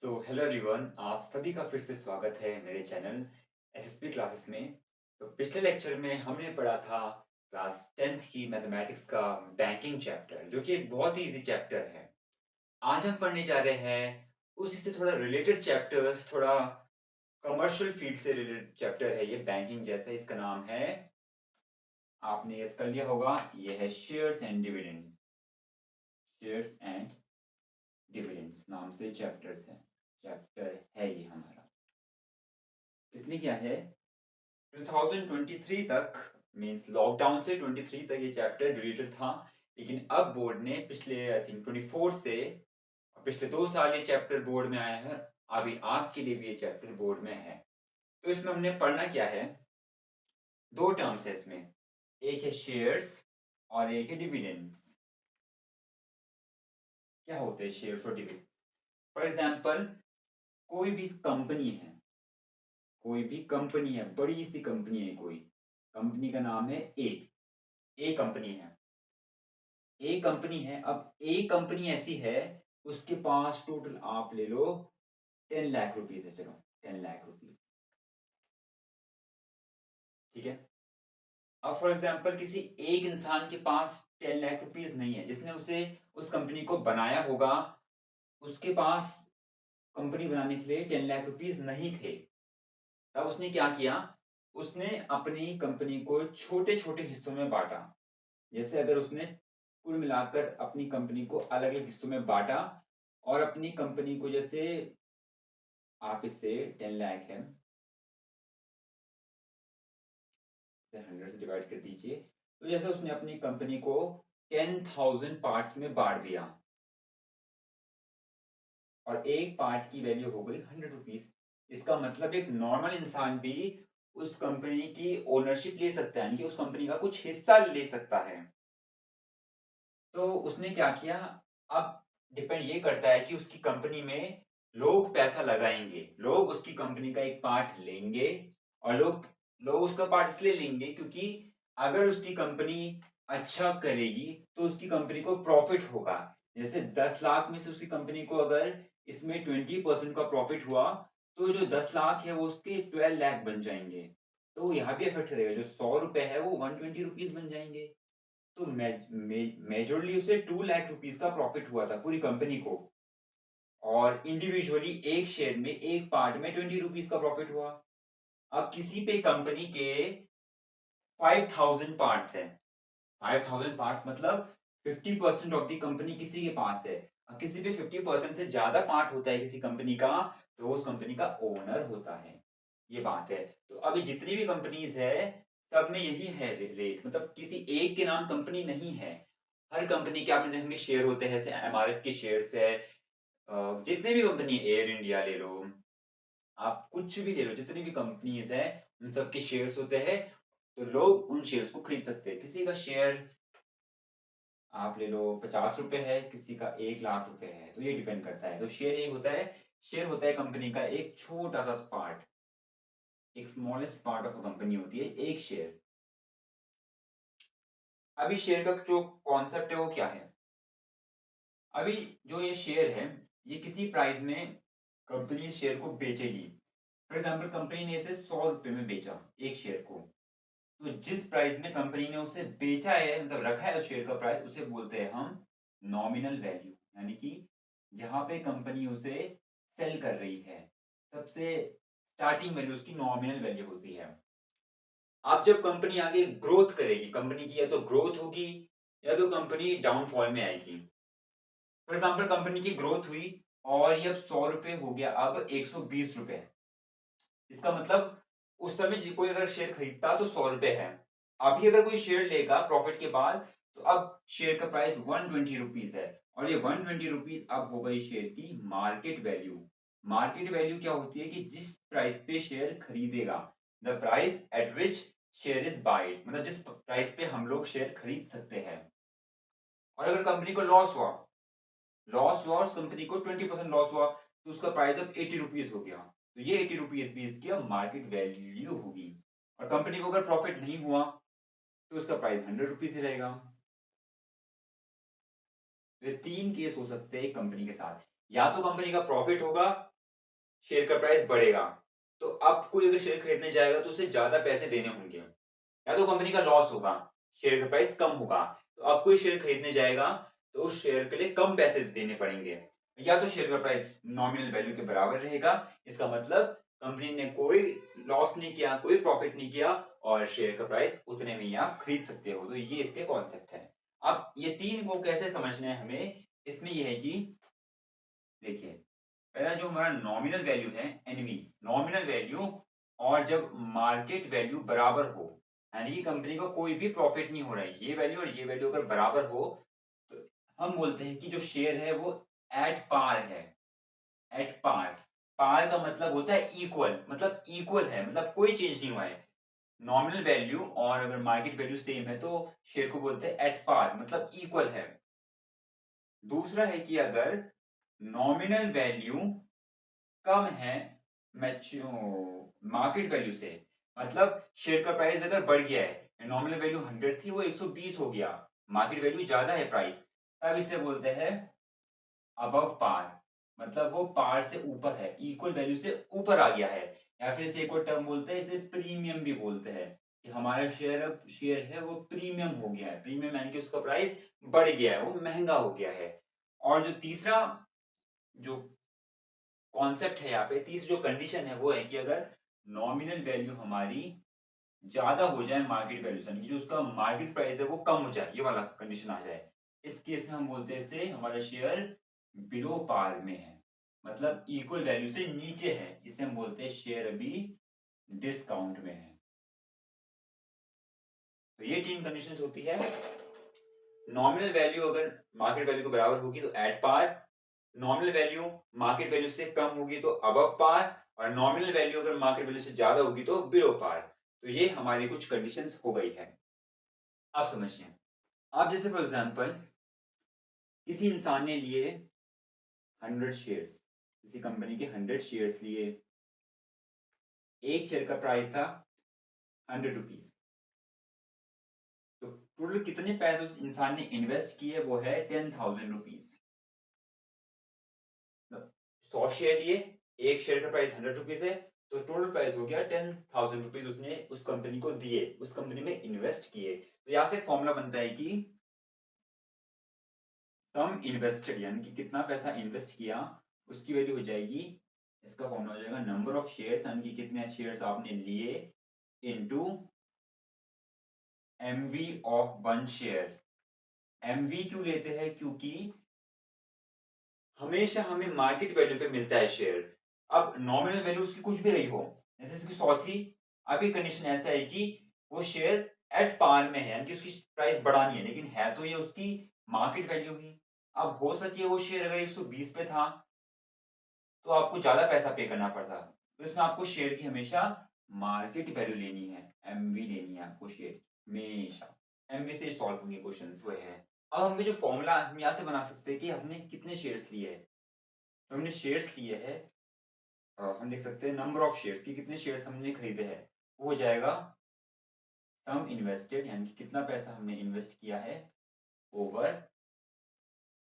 Hello everyone, आप सभी का फिर से स्वागत है मेरे चैनल एसएसपी क्लासेस में। तो पिछले लेक्चर में हमने पढ़ा था क्लास 10th की मैथमेटिक्स का बैंकिंग चैप्टर, जो कि एक बहुत ही इजी चैप्टर है। आज हम पढ़ने जा रहे हैं उसी से थोड़ा रिलेटेड चैप्टर्स, थोड़ा कमर्शियल फील्ड से रिलेटेड चैप्टर है ये बैंकिंग जैसा। इसका नाम है, आपने गेस कर लिया होगा, ये है shares and dividend. Shares and dividends नाम से चैप्टर है ये हमारा। इसमें क्या है, 2023 तक, मींस लॉकडाउन से 23 तक ये चैप्टर डिलीटेड था। लेकिन अब बोर्ड ने पिछले आई थिंक 24 से, पिछले 2 साल ये चैप्टर बोर्ड में आया है। अभी आपके लिए भी ये चैप्टर बोर्ड में है। तो इसमें हमने पढ़ना क्या है, दो टर्म्स है इसमें, एक है शेयर्स और एक है डिविडेंड्स। क्या होते हैं शेयर्स और डिविडेंड्स? फॉर एग्जाम्पल, कोई भी कंपनी है, बड़ी सी कंपनी है, कोई कंपनी का नाम है ए कंपनी है। अब ए कंपनी ऐसी है, उसके पास टोटल आप ले लो 10 लाख रुपीज है। चलो, 10 लाख रुपीज, ठीक है। अब फॉर एग्जाम्पल किसी एक इंसान के पास 10 लाख रुपीज नहीं है, जिसने उसे उस कंपनी को बनाया होगा, उसके पास कंपनी बनाने के लिए 10 लाख रुपीज नहीं थे। तब उसने क्या किया, उसने अपनी कंपनी को छोटे छोटे हिस्सों में बांटा। जैसे अगर उसने कुल मिलाकर अपनी कंपनी को अलग अलग हिस्सों में बांटा, और अपनी कंपनी को, जैसे आप इससे 10 लाख है, 100 से डिवाइड कर दीजिए। तो जैसे उसने अपनी कंपनी को 10,000 पार्ट्स में बांट दिया, और एक पार्ट की वैल्यू हो गई 100 रुपीज। इसका मतलब एक नॉर्मल इंसान भी उस कंपनी की ओनरशिप ले सकता है, यानी कि उस कंपनी का कुछ हिस्सा ले सकता है। तो उसने क्या किया, अब डिपेंड ये करता है कि उसकी कंपनी में लोग पैसा लगाएंगे, लोग उसकी कंपनी का एक पार्ट लेंगे। और लोग लोग उसका पार्ट इसलिए लेंगे क्योंकि अगर उसकी कंपनी अच्छा करेगी तो उसकी कंपनी को प्रॉफिट होगा। जैसे 10 लाख में से उसकी कंपनी को अगर इसमें 20% का प्रॉफिट हुआ, तो जो 10 लाख है वो उसके 12 लाख बन जाएंगे। तो यहाँ भी इफेक्ट करेगा, जो 100 रुपए है वो 120 रुपीज बन जाएंगे। तो मेजरली उसे 2 लाख रुपीज का प्रॉफिट हुआ था पूरी कंपनी को, और इंडिविजुअली एक शेयर में, एक पार्ट में 20 रुपीज का प्रॉफिट हुआ। अब किसी पे कंपनी के 5,000 पार्ट्स है, 5,000 पार्ट्स मतलब 50% ऑफ द कंपनी किसी के पास है। अब किसी पे 50% से ज्यादा पार्ट होता है किसी कंपनी का, तो उस कंपनी का ओनर होता है। ये बात है। तो अभी जितनी भी कंपनीज है, सब में यही है रेट, मतलब किसी एक के नाम कंपनी नहीं है। हर कंपनी के आपने देखेंगे शेयर होते हैं, जैसे एमआरएफ के शेयर्स है। जितने भी कंपनी, एयर इंडिया ले लो, आप कुछ भी ले लो, जितनी भी कंपनीज है, उन सब के शेयर्स होते हैं। तो लोग उन शेयर्स को खरीद सकते हैं। किसी का शेयर आप ले लो 50 रुपए है, किसी का 1 लाख रुपए है, तो ये डिपेंड करता है। तो शेयर ये होता है, शेयर होता है कंपनी का एक छोटा सा पार्ट, एक smallest part of a company होती है एक शेयर। अभी शेयर का जो कॉन्सेप्ट है वो क्या है, अभी जो ये शेयर है, ये किसी प्राइस में कंपनी शेयर को बेचेगी। फॉर एग्जाम्पल, कंपनी ने इसे 100 रुपए में बेचा एक शेयर को। तो जिस प्राइस में कंपनी ने उसे बेचा है, मतलब रखा है उस शेयर का प्राइस, उसे बोलते हैं हम नॉमिनल वैल्यू। यानी कि जहां पे कंपनी उसे सेल कर रही है, सबसे स्टार्टिंग वैल्यू उसकी नॉमिनल वैल्यू होती है। अब जब कंपनी आगे ग्रोथ करेगी, कंपनी की या तो ग्रोथ होगी या तो कंपनी डाउनफॉल में आएगी। फॉर एग्जाम्पल, कंपनी की ग्रोथ हुई और ये अब 100 रुपए हो गया, अब 120 रुपए। इसका मतलब उस समय कोई अगर शेयर खरीदता तो 100 रुपए है। अभी अगर कोई शेयर लेगा प्रॉफिट के बाद, तो अब शेयर का प्राइस 120 रुपीज है। और ये 120 रुपीज अब हो गई शेयर की मार्केट वैल्यू। मार्केट वैल्यू क्या होती है कि जिस प्राइस पे शेयर खरीदेगा, the price at which share is wide, मतलब जिस प्राइस पे हम लोग शेयर खरीद सकते हैं। और अगर कंपनी को लॉस हुआ और कंपनी को 20% लॉस हुआ, तो उसका प्राइस अब 80 रुपीज हो गया। तो ये 80 रुपीज भी इसकी अब मार्केट वैल्यू होगी। और कंपनी को अगर प्रॉफिट नहीं हुआ, तो उसका प्राइस 100 रुपीज ही रहेगा। तो ये तीन केस हो सकते हैं कंपनी के साथ। या तो कंपनी का प्रॉफिट होगा, शेयर का प्राइस बढ़ेगा, तो अब कोई अगर शेयर खरीदने जाएगा तो उसे ज्यादा पैसे देने होंगे। या तो कंपनी का लॉस होगा, शेयर का प्राइस कम होगा, तो अब कोई शेयर खरीदने जाएगा तो उस शेयर के लिए कम पैसे देने पड़ेंगे। या तो शेयर का प्राइस नॉमिनल वैल्यू के बराबर रहेगा, इसका मतलब कंपनी ने कोई लॉस नहीं किया, कोई प्रॉफिट नहीं किया, और शेयर का प्राइस उतने में ही आप खरीद सकते हो। तो ये इसके कॉन्सेप्ट है। अब ये तीन को कैसे समझना है हमें, इसमें यह है कि देखिए, पहला जो हमारा नॉमिनल वैल्यू है एनवी, नॉमिनल वैल्यू, और जब मार्केट वैल्यू बराबर हो, यानी कि कंपनी को कोई भी प्रॉफिट नहीं हो रहा है, ये वैल्यू और ये वैल्यू अगर बराबर हो, तो हम बोलते हैं कि जो शेयर है वो एट पार है। एट पार, पार का मतलब होता है इक्वल, मतलब इक्वल है, मतलब कोई चेंज नहीं हुआ है। नॉमिनल वैल्यू और अगर मार्केट वैल्यू सेम है तो शेयर को बोलते हैं एट पार, मतलब इक्वल है। दूसरा है कि अगर नॉमिनल वैल्यू कम है मार्केट वैल्यू से, मतलब शेयर का प्राइस अगर बढ़ गया है, नॉमिनल वैल्यू 100 थी वो 120 हो गया, मार्केट वैल्यू ज्यादा है प्राइस, तब इसे बोलते हैं अबव पार, मतलब वो पार से ऊपर है, इक्वल वैल्यू से ऊपर आ गया है। या फिर इसे एक और टर्म बोलते हैं, इसे प्रीमियम भी बोलते हैं, कि हमारा शेयर है वो प्रीमियम हो गया है, प्रीमियम यानी कि उसका प्राइस बढ़ गया है, वो महंगा हो गया है। और जो तीसरा जो कॉन्सेप्ट है यहाँ पे, तीसरी जो कंडीशन है वो है कि अगर नॉमिनल वैल्यू हमारी ज्यादा हो जाए मार्केट वैल्यू से, यानी कि जो उसका मार्केट प्राइस है वो कम हो जाए, ये वाला कंडीशन आ जाए, इस केस में हम बोलते हैं इसे हमारा शेयर बिलो पार में है, मतलब इक्वल वैल्यू से नीचे है, इसे हम बोलते हैं शेयर अभी डिस्काउंट में है। तो ये तीन कंडीशंस होती है। नॉमिनल वैल्यू अगर मार्केट वैल्यू के बराबर होगी तो at par, nominal value market value से कम होगी तो अबव पार, और नॉमिनल वैल्यू अगर मार्केट वैल्यू से ज्यादा होगी तो बिलो पार। तो ये हमारी कुछ कंडीशंस हो गई है। आप समझिए, आप जैसे फॉर एग्जांपल किसी इंसान ने लिए 100 शेयर्स, किसी कंपनी के 100 शेयर्स लिए, एक शेयर का प्राइस था 100 रुपीज, तो टोटल कितने पैसे उस इंसान ने इन्वेस्ट किए वो है 10,000 रुपीज। 100 शेयर लिए, एक शेयर का प्राइस 100 रुपीज है, तो टोटल प्राइस हो गया 10,000 रुपीज, उसने उस कंपनी को दिए, उस कंपनी में इन्वेस्ट किए। तो यहां से एक फॉर्मूला बनता है कि सम इन्वेस्टेड, यानी कि कितना पैसा इन्वेस्ट किया, उसकी वैल्यू हो जाएगी, इसका फॉर्मूला हो जाएगा नंबर ऑफ शेयर्स, यानी कि कितने शेयर्स आपने लिए, into MV of one share. MV क्यों लेते हैं, क्योंकि हमेशा हमें मार्केट वैल्यू पे मिलता है शेयर। अब नॉमिनल वैल्यू उसकी कुछ भी रही हो, जैसे इसकी 100 थी, अभी कंडीशन ऐसा है कि वो शेयर एट पार में है, यानी कि उसकी प्राइस बढ़ानी है, लेकिन है तो ये उसकी मार्केट वैल्यू ही। अब हो सके वो शेयर अगर 120 पे था तो आपको ज्यादा पैसा पे करना पड़ता, तो इसमें आपको शेयर की हमेशा मार्केट वैल्यू लेनी है, एमवी लेनी है आपको शेयर हमेशा। एमवी से सॉल्व होंगे क्वेश्चंस वो है। अब हम जो फॉर्मूला हम यहाँ से बना सकते हैं कि हमने कितने शेयर्स लिए हैं, तो हमने शेयर्स लिए हैं, हम लिख सकते हैं नंबर ऑफ शेयर्स की, कितने शेयर्स हमने खरीदे हैं, वो हो जाएगा सम इन्वेस्टेड, यानी कि कितना पैसा हमने इन्वेस्ट किया है, over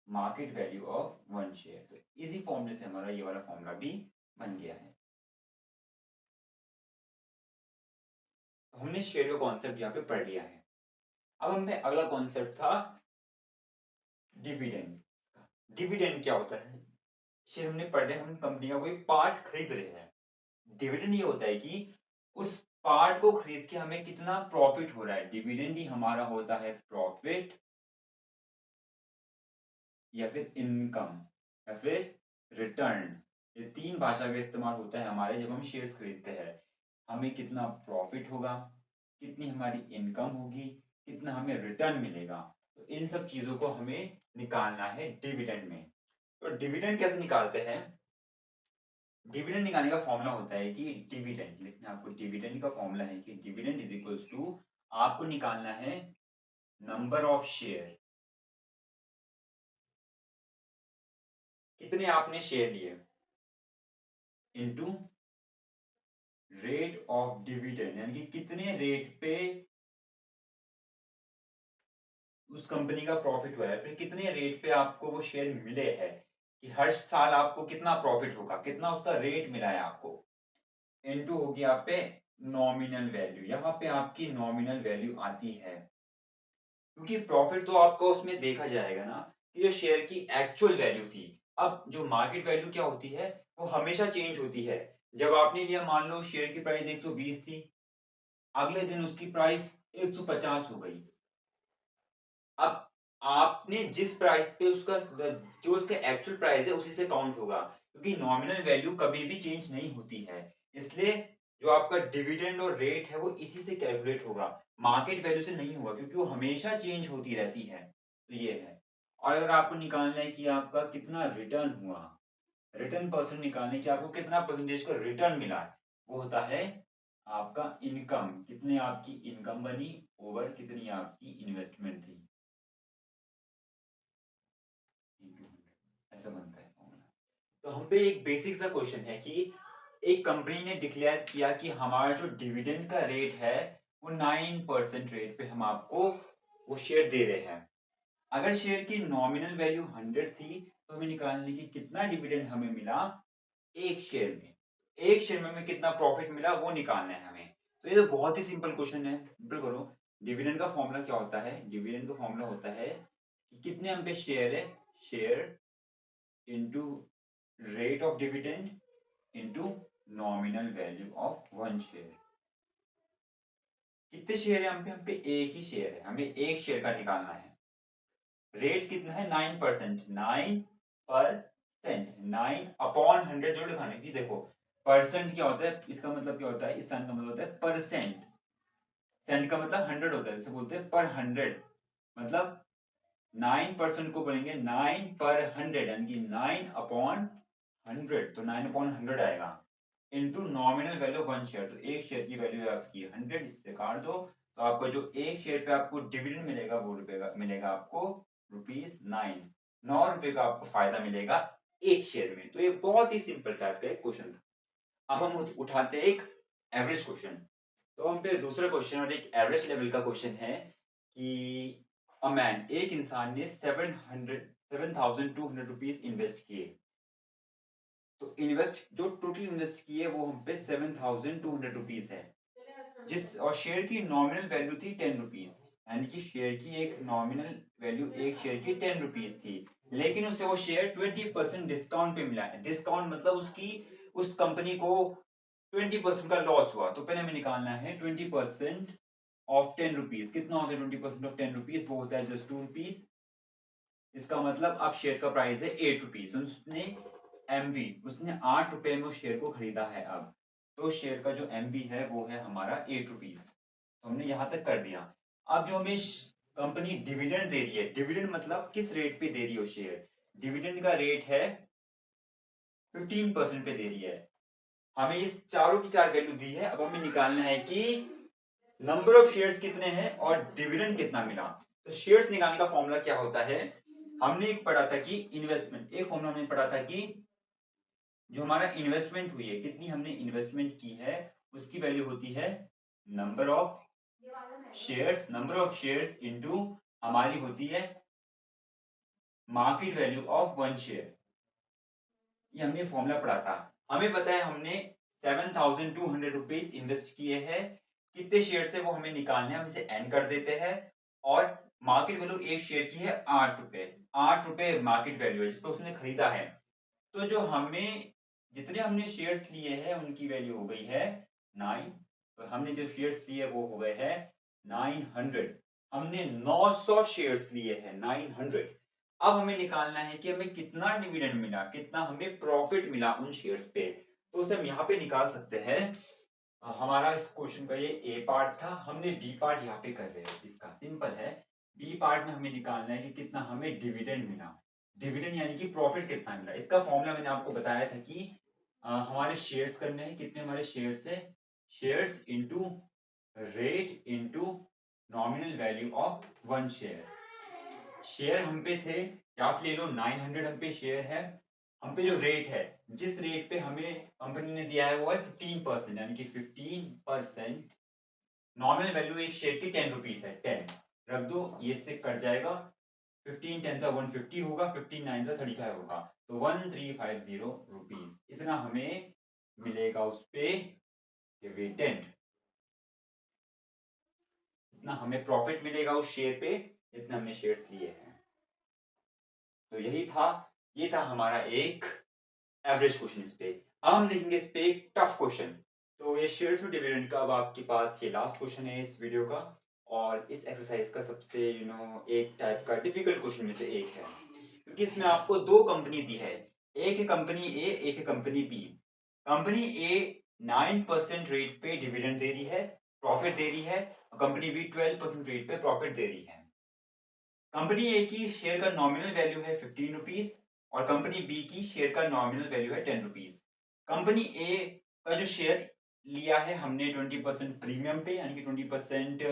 market value of one share. तो इसी फॉर्मूले से हमारा ये वाला फॉर्मूला भी बन गया है। तो हमने शेयर का कॉन्सेप्ट यहाँ पे पढ़ लिया है। अब हमें अगला कॉन्सेप्ट था डिविडेंड। डिविडेंड क्या होता है, शेयर हमने पढ़ लिया, हम कंपनी का कोई पार्ट खरीद रहे हैं। डिविडेंड ये होता है कि उस पार्ट को खरीद के हमें कितना प्रॉफिट हो रहा है, डिविडेंड ही हमारा होता है प्रॉफिट, या फिर इनकम, या फिर रिटर्न। ये तीन भाषा का इस्तेमाल होता है हमारे जब हम शेयर्स खरीदते हैं। हमें कितना प्रॉफिट होगा, कितनी हमारी इनकम होगी, कितना हमें रिटर्न मिलेगा, तो इन सब चीजों को हमें निकालना है डिविडेंड में। तो डिविडेंड कैसे निकालते हैं, डिविडेंड निकालने का फॉर्मूला होता है कि डिविडेंड लिखना, आपको डिविडेंड का फॉर्मूला है कि डिविडेंड इज इक्वल्स टू, आपको निकालना है नंबर ऑफ शेयर, कितने आपने शेयर लिए, इनटू रेट ऑफ डिविडेंड, यानी कि कितने रेट पे उस कंपनी का प्रॉफिट हुआ है, फिर कितने रेट पे आपको वो शेयर मिले हैं, कि हर साल आपको कितना प्रॉफिट होगा, कितना उसका रेट मिला है आपको, इनटू होगी आप पे नॉमिनल वैल्यू। यहाँ पे आपकी नॉमिनल वैल्यू आती है, क्योंकि प्रॉफिट तो आपका उसमें देखा जाएगा ना कि जो शेयर की एक्चुअल वैल्यू थी। अब जो मार्केट वैल्यू क्या होती है, वो हमेशा चेंज होती है। जब आपने लिया, मान लो शेयर की प्राइस 120 थी, अगले दिन उसकी प्राइस 150 हो गई। अब आपने जिस प्राइस पे उसका जो उसका एक्चुअल प्राइस है उसी से काउंट होगा, क्योंकि नॉमिनल वैल्यू कभी भी चेंज नहीं होती है। इसलिए जो आपका डिविडेंड और रेट है वो इसी से कैलकुलेट होगा, मार्केट वैल्यू से नहीं होगा, क्योंकि वो हमेशा चेंज होती रहती है। तो ये है। और अगर आपको निकालना है कि आपका कितना रिटर्न हुआ, रिटर्न परसेंट निकालने की, आपको कितना परसेंटेज का रिटर्न मिला है, वो होता है आपका इनकम, कितने आपकी इनकम बनी ओवर कितनी आपकी इन्वेस्टमेंट थी, ऐसा बनता है फॉर्मूला। तो हम पे एक बेसिक सा क्वेश्चन है कि एक कंपनी ने डिक्लेयर किया कि हमारा जो डिविडेंड का रेट है वो 9% रेट पे हम आपको वो शेयर दे रहे हैं। अगर शेयर की नॉमिनल वैल्यू 100 थी, तो हमें निकालने की कितना डिविडेंड हमें मिला एक शेयर में, एक शेयर में हमें कितना प्रॉफिट मिला वो निकालना है हमें। तो ये तो बहुत ही सिंपल क्वेश्चन है, सिंपल करो। डिविडेंड का फॉर्मूला क्या होता है, डिविडेंड का फॉर्मूला होता है कि कितने हम पे शेयर है, share into rate of dividend into nominal value of one share. कितने शेयर है हम पे एक ही शेयर है, हमें एक शेयर का निकालना है। रेट कितना है 9%, 9%, 9/100 जो लिखाने की, देखो परसेंट क्या होता है, इसका मतलब क्या होता है, इस साइन का मतलब होता है परसेंट, सेंट का मतलब 100 होता है, जैसे बोलते हैं पर 100, मतलब 9% को बोलेंगे 9/100, यानी कि 9/100, तो 9/100 आएगा into nominal value one share. तो एक शेयर की वैल्यू है आपकी 100, इससे काट दो, तो आपका जो एक शेयर पे आपको डिविडेंड मिलेगा वो रुपए का मिलेगा आपको ₹9, 9 रुपए का आपको फायदा मिलेगा एक शेयर में। तो ये बहुत ही सिंपल टाइप का एक क्वेश्चन था। अब हम उठाते हैं एक एवरेज क्वेश्चन। तो हम पे दूसरा क्वेश्चन और एक एवरेज लेवल का क्वेश्चन है कि अ मैन, एक इंसान ने 7,200 इन्वेस्ट किए। तो इन्वेस्ट जो टोटल इन्वेस्ट किए वो हम पे 7,200 है, जिस और शेयर की नॉमिनल वैल्यू थी 10 रुपीज, यानी कि शेयर की एक नॉमिनल वैल्यू एक शेयर की 10 रुपीज थी, लेकिन उसे वो शेयर 20% डिस्काउंट पे मिला है। डिस्काउंट मतलब उसकी उस कंपनी को 20% का लॉस हुआ। तो पहले हमें निकालना है 20% ऑफ 10 रुपीज, कितना होता है 20% ऑफ 10 रुपीज, वो होता है जस्ट 2 रुपीज। इसका मतलब अब शेयर का प्राइस है 8 रुपीज, उसने एमवी उसने 8 रुपए में उस शेयर को खरीदा है। अब तो शेयर का जो एमवी है वो है हमारा 8 रुपीज, तो हमने यहां तक कर दिया। अब जो हमें कंपनी डिविडेंड दे रही है, डिविडेंड मतलब किस रेट पे दे रही है शेयर, डिविडेंड का रेट है 15% पे दे रही है। हमें इस चारों की चार वैल्यू दी है, अब हमें निकालना है कि नंबर ऑफ शेयर्स कितने हैं और डिविडेंड कितना मिला। तो शेयर्स निकालने का फॉर्मूला क्या होता है, हमने एक पढ़ा था कि इन्वेस्टमेंट, एक फॉर्मूला हमने पढ़ा था कि जो हमारा इन्वेस्टमेंट हुई है, कितनी हमने इन्वेस्टमेंट की है, उसकी वैल्यू होती है number of shares, number of shares into हमारी होती है market value of one share. ये हमने फॉर्मूला पढ़ा था। हमें पता है हमने 7,200 इन्वेस्ट किए हैं, कितने शेयर से वो हमें निकालने हैं, हम इसे एन कर देते हैं। और मार्केट वैल्यू एक शेयर की है 8 रुपए, 8 रुपए मार्केट वैल्यू है जिस पर उसने खरीदा है। तो जो हमें जितने हमने शेयर्स लिए हैं उनकी वैल्यू हो गई है 9। तो हमने जो शेयर्स लिए वो हो गए हैं 900। हमने 900 शेयर्स लिए हैं 900। अब हमें निकालना है कि हमें कितना डिविडेंड मिला, कितना हमें प्रॉफिट मिला उन शेयर्स पे। तो उसे हम यहाँ पे निकाल सकते हैं। हमारा इस क्वेश्चन का ये ए पार्ट था, हमने बी पार्ट यहाँ पे कर रहे हैं, इसका सिंपल है। बी पार्ट में हमें निकालना है कि कितना हमें डिविडेंड मिला, डिविडेंड यानी कि प्रॉफिट कितना मिला। इसका फॉर्मूला मैंने आपको बताया था कि हमारे शेयर्स करने हैं, कितने हमारे शेयर्स है, shares into rate into nominal value of one share. Share हम पे थे, यहाँ से ले लो 900 हम पे शेयर है। हम पे जो रेट है, जिस रेट पे हमें कंपनी ने दिया है वो है 15%, यानी कि 15%। नॉमिनल वैल्यू एक शेयर की 10 रुपीज है, 10 रख दो, ये इससे कट जाएगा। 15 10 सा 150 होगा, 15 9 सा 35 होगा, तो 1350 रुपीज इतना हमें मिलेगा उस पे डिविडेंड। इतना हमें प्रॉफिट मिलेगा उस शेयर पे जितना हमने शेयर्स लिए हैं। तो ये था हमारा एक एवरेज क्वेश्चन इस पे। अब हम देखेंगे इस पे एक टफ क्वेश्चन। तो ये शेयर्स टू डिविडेंड का अब आपके पास ये लास्ट क्वेश्चन है इस वीडियो का, और इस एक्सरसाइज का सबसे एक टाइप का डिफिकल्ट क्वेश्चन में से एक है, क्योंकि इसमें आपको दो कंपनी दी है, एक है कंपनी ए, एक है कंपनी बी। कंपनी ए 9% रेट पे डिविडेंड दे रही है, प्रॉफिट दे रही है, और कंपनी बी 12% रेट पे प्रॉफिट दे रही है। कंपनी ए की शेयर का नॉमिनल वैल्यू है 15 रुपीज और कंपनी बी की शेयर का नॉमिनल वैल्यू है 10 रुपीज। कंपनी ए का जो शेयर लिया है हमने 20% प्रीमियम पे, यानी कि 20%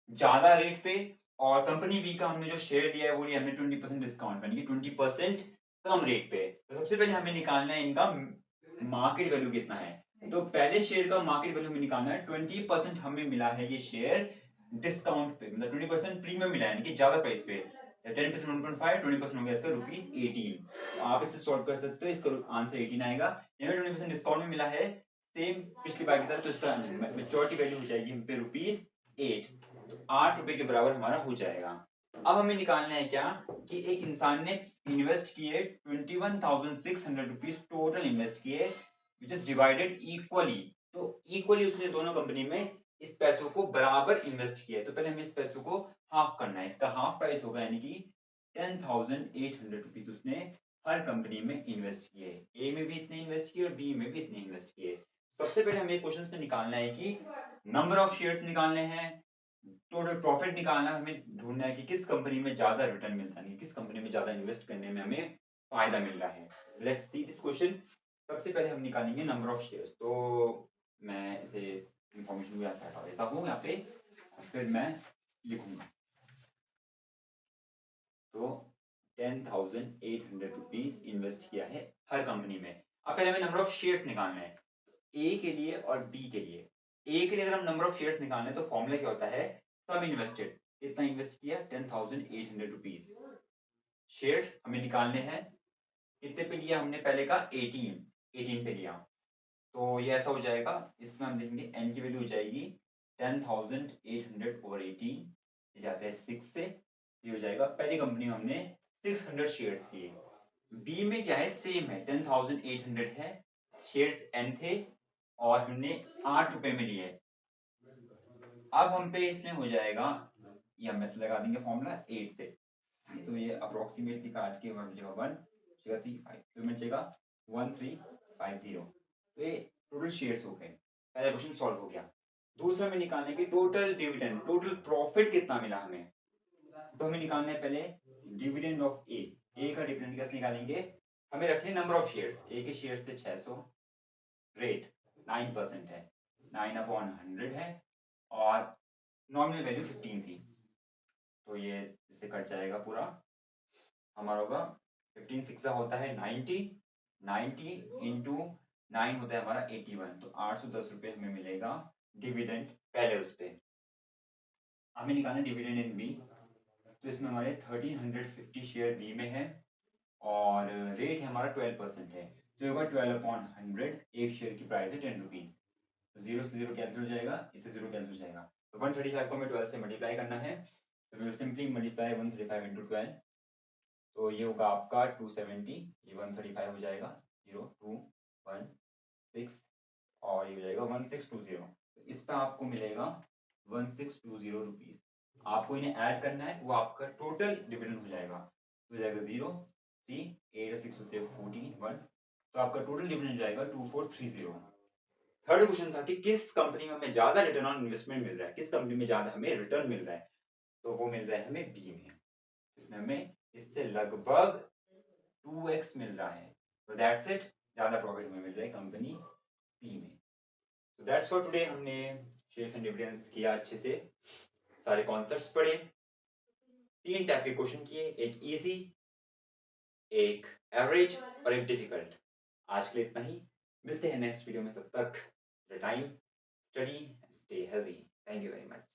ज्यादा रेट पे, और कंपनी बी का हमने जो शेयर लिया है वो लिया हमने 20% डिस्काउंट यानी कि 20% कम रेट पे। तो सबसे पहले हमें निकालना है इनका मार्केट वैल्यू कितना है। तो पहले शेयर का मार्केट वैल्यू हमें निकालना है, 20% हमें मिला है ये शेयर डिस्काउंट पे, मतलब 20% प्रीमियम मिला है यानी कि ज्यादा प्राइस पे। 10% 1.5, 20% हो गया इसका ₹18। तो आप इसे सॉल्व कर सकते हो, इसका आंसर 18 आएगा। यहाँ 20% डिस्काउंट में मिला है सेम पिछली बार की तरह, तो इसका मेच्योरिटी वैल्यू हो जाएगी हम पे ₹8, तो 8 रुपए के बराबर हमारा हो जाएगा। अब हमें निकालना है क्या कि एक इंसान ने इन्वेस्ट किए 21,600 रुपीज टोटल इन्वेस्ट किए, विच इज डिवाइडेड इक्वली। तो इक्वली उसने दोनों कंपनी में इस पैसों को बराबर इन्वेस्ट किया है। तो पहले हमें इस पैसों को हाफ करना है, इसका हाफ प्राइस होगा यानी कि 10,800 रुपीज उसने हर कंपनी में इन्वेस्ट किए। ए में भी इतने इन्वेस्ट किए और बी में भी इतने इन्वेस्ट किए। सबसे पहले हमें क्वेश्चन में निकालना है कि नंबर ऑफ शेयर्स निकालने हैं, टोटल प्रॉफिट निकालना, हमें ढूंढना है कि किस कंपनी में ज्यादा रिटर्न मिलता है, किस कंपनी में ज्यादा इन्वेस्ट करने में हमें फायदा मिल रहा है। Let's see this question. सबसे पहले हम निकालेंगे नंबर ऑफ शेयर्स। तो मैं इसे इंफॉर्मेशन को यहाँ से हटा देता हूँ यहाँ पे, फिर मैं लिखूंगा। तो 10,800 रुपीज इन्वेस्ट किया है हर कंपनी में। अब पहले हमें नंबर ऑफ शेयर्स निकालना है ए के लिए और बी के लिए। ए के लिए अगर हम नंबर ऑफ शेयर्स निकालना है तो फॉर्मूला क्या होता है, सम इन्वेस्टेड। कितना इन्वेस्ट किया, 10,800 रुपीज। शेयर्स हमें निकालने हैं, कितने पे लिया हमने पहले का 18 पे लिया। तो ये ऐसा हो जाएगा, इसमें हम देखेंगे एन की वैल्यू हो जाएगी 10,800 और 18, ये जाता है 6 से, ये हो जाएगा पहली कंपनी में हमने 600 शेयर्स किए। बी में क्या है, सेम है, 10,800 है, शेयर्स एन थे और हमने 8 रुपए में लिए। अब हम पे इसमें हो जाएगा, ये हम ऐसे लगा देंगे फॉर्मूला 8 से, तो ये अप्रोक्सीमेटली काट के 1 तो बचेगा 1350। तो ये टोटल शेयर्स हो गए, पहला क्वेश्चन सॉल्व हो गया। दूसरा में निकालने की टोटल डिविडेंड, टोटल प्रॉफिट कितना मिला हमें। तो हमें निकालना है पहले डिविडेंड ऑफ ए का डिविडेंड कैसे निकालेंगे, हमें रखने नंबर ऑफ शेयर्स, ए के शेयर्स थे 600, रेट 9% है, 9/100 है, और नॉमिनल वैल्यू 15 थी। तो ये इससे कट जाएगा पूरा, हमारा होगा 15 6 होता है 90, 90 इंटू 9 होता है हमारा 81, तो 810 रुपये हमें मिलेगा डिविडेंड पहले उस पे। हमें निकालना डिविडेंड इन बी, तो इसमें हमारे 1350 शेयर बी में है और रेट है हमारा 12% है, तो होगा 12/100, एक शेयर की प्राइस है 10 रुपीज। तो 0 से 0 कैंसिल हो जाएगा, इससे 0 कैंसिल हो जाएगा, तो 135 को हमें 12 से मल्टीप्लाई करना है, तो we will simply multiply 135 into 12, तो ये होगा आपका 270, ये 135 हो जाएगा, 0 2 1 6, और ये हो जाएगा 1620। तो इस पर आपको मिलेगा 1620 रुपीज। आपको इन्हें ऐड करना है, वो आपका टोटल डिविडेंड हो जाएगा, तो हो जाएगा 0 3 8 6 होते हैं 14 1, तो आपका टोटल डिविडेंड हो जाएगा 2430। थर्ड क्वेश्चन था कि किस कंपनी में हमें ज्यादा रिटर्न ऑन इन्वेस्टमेंट मिल रहा है, किस कंपनी में ज्यादा हमें रिटर्न मिल रहा है, तो वो मिल रहा है हमें बी में, इसमें हमें इससे लगभग 2x मिल रहा है। तो दैट्स इट, ज्यादा प्रॉफिट हमें मिल रहा है कंपनी बी में। तो दैट्स फॉर टुडे, हमने शेयर्स एंड डिविडेंड्स किया अच्छे से, सारे कॉन्सेप्ट्स पढ़े, 3 टाइप के क्वेश्चन किए, एक इजी, एक एवरेज और एक डिफिकल्ट। आज के लिए इतना ही, मिलते हैं नेक्स्ट वीडियो में, तब तक time study stay healthy. Thank you very much.